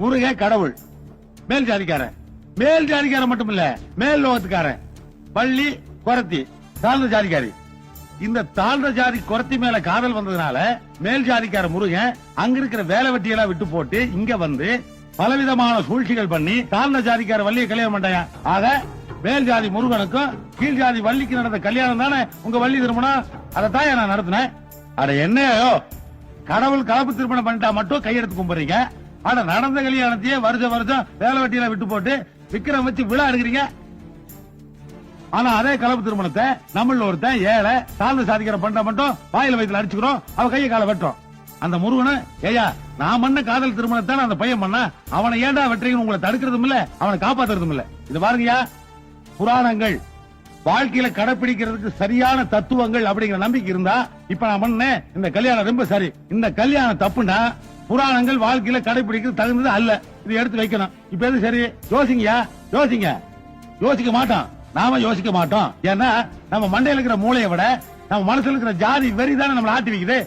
முருகன் கடவுள், மேல் ஜாதிக்காரன். மேல் ஜாதிக்காரன் மட்டும் இல்ல, மேல் லோகத்துக்காரன். பள்ளி குரத்தி தாழ்ந்த ஜாதிக்காரி. இந்த தாழ்ந்த ஜாதி குரத்தி மேல காதல் வந்ததுனால மேல் ஜாதிக்கார முருகன் அங்க இருக்கிற வேலை வெட்டியெல்லாம் விட்டு போட்டு இங்க வந்து பலவிதமான சூழ்ச்சிகள் பண்ணி தாழ்ந்த ஜாதிக்கார வள்ளியை கல்யாணம் பண்ணாயா. ஆக மேல் ஜாதி முருகனுக்கும் கீழ் ஜாதி வள்ளிக்கு நடந்த கல்யாணம் தானே உங்க வள்ளி திருமணம். அதைத்தான் நான் நடத்தினேன். அட என்னையோ கடவுள் கலப்பு திருமணம் பண்ணிட்டா மட்டும் கையெடுத்து கும்பிடுறீங்க. ஆனா நடந்த கல்யாணத்தையே வருஷம் வேலை வெட்டியெல்லாம் விட்டு போட்டு விக்கிரம் வச்சு விழா எடுக்கிறீங்க. ஆனா அதே கலப்பு திருமணத்தை நம்மள ஒருத்தன் ஏழை தாழ்ந்த சாதிக்கிற பண்ற மட்டும் வாயில வயிற்றுல அடிச்சுக்கிறோம், அவ கையை கால வெட்டுறோம். அந்த முருகனை ஏயா நான் பண்ண காதல் திருமணத்தை அந்த பையன் பண்ண அவனை ஏண்டா வெட்டுறீங்கன்னு உங்களை தடுக்கிறதும் இல்ல, அவனை காப்பாத்துறதும் இல்ல. இது பாருங்கயா, புராணங்கள் வாழ்க்கையில கடைபிடிக்கிறதுக்கு சரியான தத்துவங்கள் அப்படிங்கிற நம்பிக்கை இருந்தா இப்ப நான் பண்ணேன் இந்த கல்யாணம் ரொம்ப சரி. இந்த கல்யாணம் தப்புனா புராணங்கள் வாழ்க்கையில கடைபிடிக்கிறது தகுந்தது அல்ல. இது எடுத்து வைக்கணும். இப்ப எது சரி? யோசிங்கயா, யோசிங்க. யோசிக்க மாட்டோம், நாம யோசிக்க மாட்டோம். ஏன்னா நம்ம மண்டையில இருக்கிற மூளையை விட நம்ம மனசுல இருக்கிற ஜாதி வெறி தானே நம்மள ஆட்டி வைக்குது.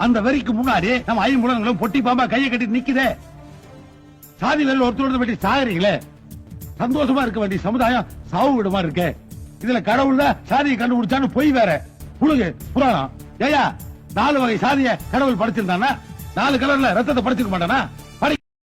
அந்த வெறிக்கு முன்னாடி நம்ம ஐம்புலன்களும் பொட்டி பாம்பா கையை கட்டி நிக்குதே. சாதி வெறியில் ஒருத்தர் வெட்டி சாகுறீங்களே. சந்தோஷமா இருக்க வேண்டிய சமுதாயம் சாவு விடுமா இருக்கு. இதுல கடவுள் தான் சாதியை கண்டுபிடிச்சான்னு பொய் வேற புழுகு புராணம். ஏயா 4 வகை சாதிய கடவுள் படைச்சிருந்தானா 4 கலர்ல ரத்தத்தை படைச்சிருக்க மாட்டானா?